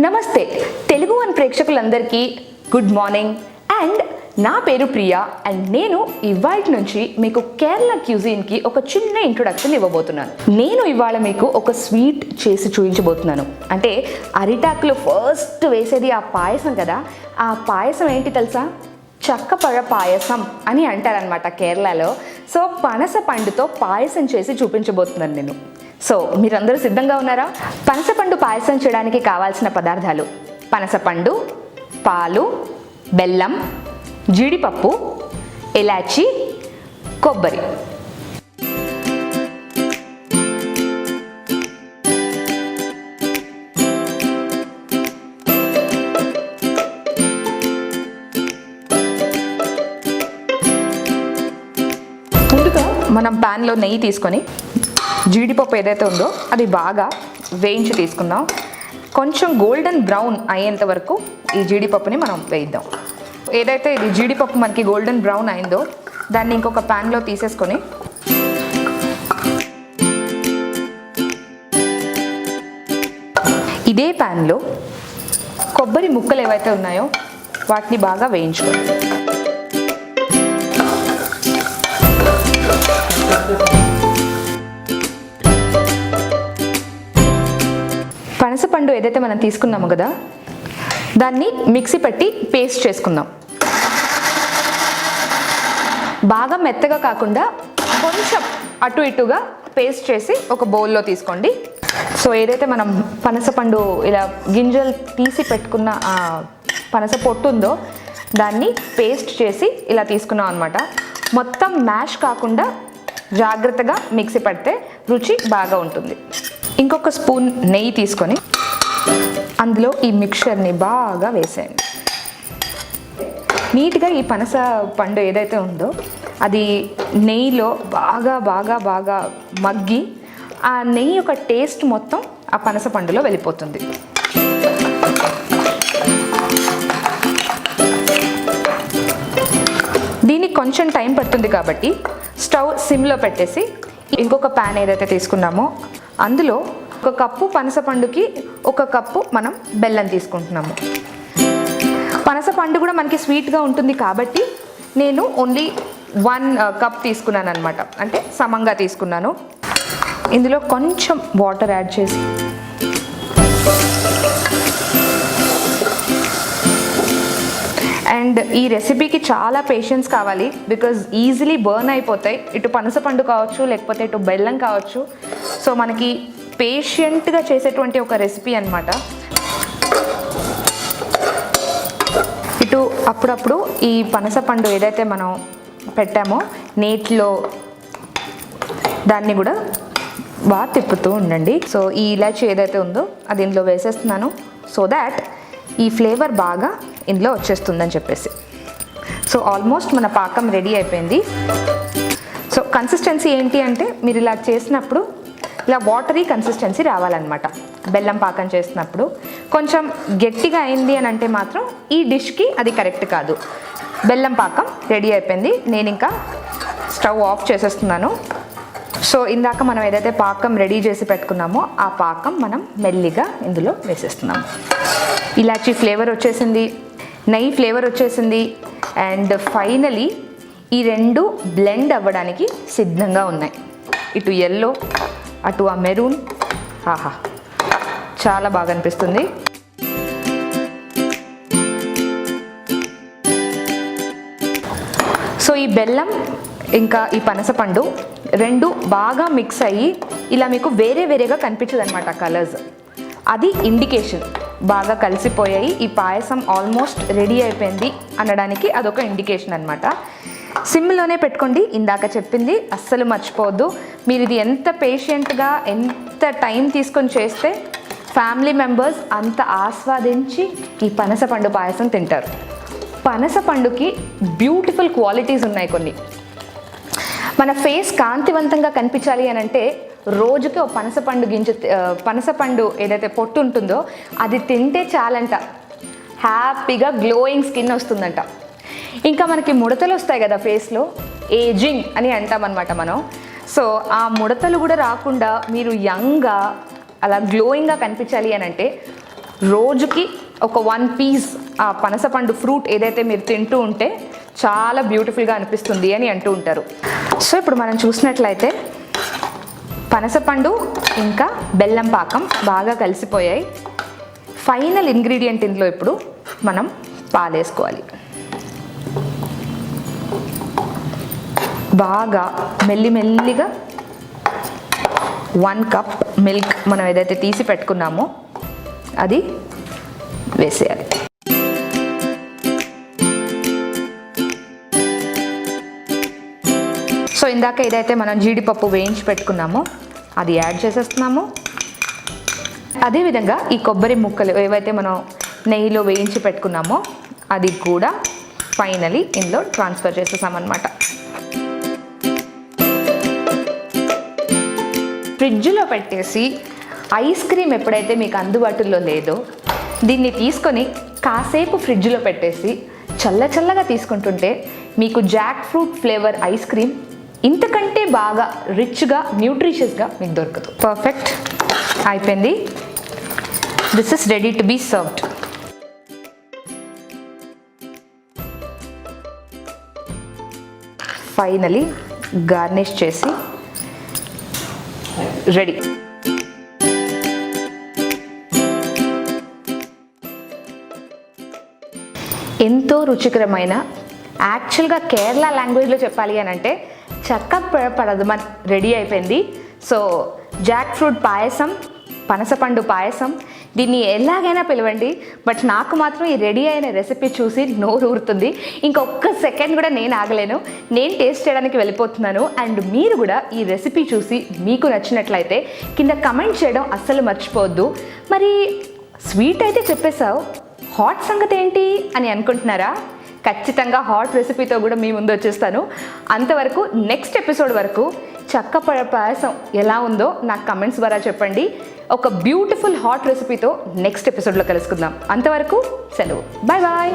నమస్తే తెలుగువన్ ప్రేక్షకులందరికీ good morning and నా పేరు ప్రియా అండ్ నేను ఇవాల్టి నుంచి మీకు కేరళ క్యూజిన్కి ఒక చిన్న ఇంట్రొడక్షన్ ఇవ్వబోతున్నాను. నేను ఇవాళ మీకు ఒక స్వీట్ చేసి చూపించబోతున్నాను. అంటే అరిటాకులో ఫస్ట్ వేసేది ఆ పాయసం కదా, ఆ పాయసం ఏంటి తెలుసా? చక్కపഴ పాయసం అని అంటారనమాట కేరళలో. సో పనస పండుతో పాయసం చేసి చూపించబోతున్నాను నేను. సో మీరందరూ సిద్ధంగా ఉన్నారా? పనసపండు పాయసం చేయడానికి కావాల్సిన పదార్థాలు: పనసపండు, పాలు, బెల్లం, జీడిపప్పు, ఇలాచి, కొబ్బరి. ముందుగా మనం ప్యాన్లో నెయ్యి తీసుకొని జీడిపప్పు ఏదైతే ఉందో అది బాగా వేయించి తీసుకుందాం. కొంచెం గోల్డెన్ బ్రౌన్ అయ్యేంత వరకు ఈ జీడిపప్పుని మనం వేయిద్దాం. ఏదైతే ఇది జీడిపప్పు మనకి గోల్డెన్ బ్రౌన్ అయిందో దాన్ని ఇంకొక ప్యాన్లో తీసేసుకొని ఇదే ప్యాన్లో కొబ్బరి ముక్కలు ఏవైతే ఉన్నాయో వాటిని బాగా వేయించుకోండి. పనసపండు ఏదైతే మనం తీసుకున్నామో కదా దాన్ని మిక్సీ పెట్టి పేస్ట్ చేసుకుందాం. బాగా మెత్తగా కాకుండా కొంచెం అటు ఇటుగా పేస్ట్ చేసి ఒక బౌల్లో తీసుకోండి. సో ఏదైతే మనం పనసపండు ఇలా గింజలు తీసి పెట్టుకున్న పనస పొట్టు ఉందో దాన్ని పేస్ట్ చేసి ఇలా తీసుకున్నాం అనమాట. మొత్తం మ్యాష్ కాకుండా జాగ్రత్తగా మిక్సీ పడితే రుచి బాగా ఉంటుంది. ఇంకొక స్పూన్ నెయ్యి తీసుకొని అందులో ఈ మిక్చర్ని బాగా వేసేయండి. నీట్గా ఈ పనస పండు ఏదైతే ఉందో అది నెయ్యిలో బాగా బాగా బాగా మగ్గి ఆ నెయ్యి యొక్క టేస్ట్ మొత్తం ఆ పనస పండులో వెళ్ళిపోతుంది. దీనికి కొంచెం టైం పడుతుంది కాబట్టి స్టవ్ సిమ్లో పెట్టేసి ఇంకొక ప్యాన్ ఏదైతే తీసుకున్నామో అందులో ఒక కప్పు పనసపండుకి ఒక కప్పు మనం బెల్లం తీసుకుంటున్నాము. పనసపండు కూడా మనకి స్వీట్గా ఉంటుంది కాబట్టి నేను ఓన్లీ 1 కప్ తీసుకున్నాను అనమాట. అంటే సమంగా తీసుకున్నాను. ఇందులో కొంచెం వాటర్ యాడ్ చేసి అండ్ ఈ రెసిపీకి చాలా పేషెన్స్ కావాలి. బికాజ్ ఈజీలీ బర్న్ అయిపోతాయి. ఇటు పనసపండు కావచ్చు లేకపోతే ఇటు బెల్లం కావచ్చు. సో మనకి పేషెంట్గా చేసేటువంటి ఒక రెసిపీ అనమాట. ఇటు అప్పుడప్పుడు ఈ పనసపండు ఏదైతే మనం పెట్టామో నేతిలో దాన్ని కూడా బాగా తిప్పుతూ ఉండండి. సో ఈ ఇలాచి ఏదైతే ఉందో అది ఇందులో వేసేస్తున్నాను. సో దాట్ ఈ ఫ్లేవర్ బాగా ఇందులో వచ్చేస్తుందని చెప్పేసి. సో ఆల్మోస్ట్ మన పాకం రెడీ అయిపోయింది. సో కన్సిస్టెన్సీ ఏంటి అంటే మీరు ఇలా చేసినప్పుడు ఇలా వాటరీ కన్సిస్టెన్సీ రావాలన్నమాట. బెల్లం పాకం చేసినప్పుడు కొంచెం గట్టిగా అయింది అని అంటే మాత్రం ఈ డిష్కి అది కరెక్ట్ కాదు. బెల్లం పాకం రెడీ అయిపోయింది. నేను ఇంకా స్టవ్ ఆఫ్ చేసేస్తున్నాను. సో ఇందాక మనం ఏదైతే పాకం రెడీ చేసి పెట్టుకున్నామో ఆ పాకం మనం మెల్లిగా ఇందులో వేసేస్తున్నాము. ఇలాచీ ఫ్లేవర్ వచ్చేసింది, నెయ్యి ఫ్లేవర్ వచ్చేసింది అండ్ ఫైనలీ ఈ రెండు బ్లెండ్ అవ్వడానికి సిద్ధంగా ఉన్నాయి. ఇటు ఎల్లో అటు ఆ మెరూన్. ఆహా, చాలా బాగా అనిపిస్తుంది. సో ఈ బెల్లం ఇంకా ఈ పనసపండు రెండు బాగా మిక్స్ అయ్యి ఇలా మీకు వేరే వేరేగా కనిపించదు అనమాట కలర్స్. అది ఇండికేషన్ బాగా కలిసిపోయాయి, ఈ పాయసం ఆల్మోస్ట్ రెడీ అయిపోయింది అనడానికి అదొక ఇండికేషన్ అనమాట. సిమ్లోనే పెట్టుకోండి. ఇందాక చెప్పింది అస్సలు మర్చిపోవద్దు. మీరు ఇది ఎంత పేషెంట్గా ఎంత టైం తీసుకొని చేస్తే ఫ్యామిలీ మెంబర్స్ అంత ఆస్వాదించి ఈ పనసపండు పాయసం తింటారు. పనసపండుకి బ్యూటిఫుల్ క్వాలిటీస్ ఉన్నాయి కొన్ని. మన ఫేస్ కాంతివంతంగా కనిపించాలి అని అంటే రోజుకి ఒక పనసపండు ఏదైతే పొట్టు ఉంటుందో అది తింటే చాలంట హ్యాపీగా గ్లోయింగ్ స్కిన్ వస్తుందంట. ఇంకా మనకి ముడతలు వస్తాయి కదా ఫేస్లో, ఏజింగ్ అని అంటామన్నమాట మనం. సో ఆ ముడతలు కూడా రాకుండా మీరు యంగ్గా అలా గ్లోయింగ్గా కనిపించాలి అని అంటే రోజుకి ఒక 1 పీస్ ఆ పనసపండు ఫ్రూట్ ఏదైతే మీరు తింటూ ఉంటే చాలా బ్యూటిఫుల్గా అనిపిస్తుంది అని అంటూ ఉంటారు. సో ఇప్పుడు మనం చూసినట్లయితే పనసపండు ఇంకా బెల్లం పాకం బాగా కలిసిపోయాయి. ఫైనల్ ఇంగ్రీడియంట్ ఇందులో ఇప్పుడు మనం పాలు వేసుకోవాలి. బాగా మెల్లిమెల్లిగా 1 కప్ మిల్క్ మనం ఏదైతే తీసి పెట్టుకున్నామో అది వేసేయాలి. సో ఇందాక ఏదైతే మనం జీడిపప్పు వేయించి పెట్టుకున్నామో అది యాడ్ చేసేస్తున్నాము. అదేవిధంగా ఈ కొబ్బరి ముక్కలు ఏవైతే మనం నెయ్యిలో వేయించి పెట్టుకున్నామో అది కూడా ఫైనలీ ఇందులో ట్రాన్స్ఫర్ చేసేసామన్నమాట. ఫ్రిడ్జ్లో పెట్టేసి ఐస్ క్రీమ్ ఎప్పుడైతే మీకు అందుబాటులో లేదో దీన్ని తీసుకొని కాసేపు ఫ్రిడ్జ్లో పెట్టేసి చల్లగా తీసుకుంటుంటే మీకు jackfruit flavour ice cream ఇంతకంటే బాగా రిచ్గా న్యూట్రిషియస్గా మీకు దొరకదు. పర్ఫెక్ట్ అయిపోయింది. This is ready to be served. Finally garnish చేసి రెడీ. ఎంతో రుచికరమైన, యాక్చువల్గా కేరళ లాంగ్వేజ్లో చెప్పాలి అని అంటే చక్కపడదమన్ రెడీ అయిపోయింది. సో జాక్ ఫ్రూట్ పాయసం, పనసపండు పాయసం, దీన్ని ఎలాగైనా పిలవండి. బట్ నాకు మాత్రం ఈ రెడీ అయిన రెసిపీ చూసి నోరు ఊరుతుంది. ఇంకొక సెకండ్ కూడా నేను ఆగలేను. నేను టేస్ట్ చేయడానికి వెళ్ళిపోతున్నాను. అండ్ మీరు కూడా ఈ రెసిపీ చూసి మీకు నచ్చినట్లయితే కింద కమెంట్ చేయడం అస్సలు మర్చిపోవద్దు. మరి స్వీట్ అయితే చెప్పేశావు, హాట్ సంగతి ఏంటి అని అనుకుంటున్నారా? ఖచ్చితంగా హాట్ రెసిపీతో కూడా మీ ముందు వచ్చేస్తాను. అంతవరకు నెక్స్ట్ ఎపిసోడ్ వరకు చక్కపడ పాయసం ఎలా ఉందో నాకు కమెంట్స్ ద్వారా చెప్పండి. ఒక బ్యూటిఫుల్ హాట్ రెసిపీతో నెక్స్ట్ ఎపిసోడ్లో కలుసుకుందాం. అంతవరకు సెలవు. Bye bye.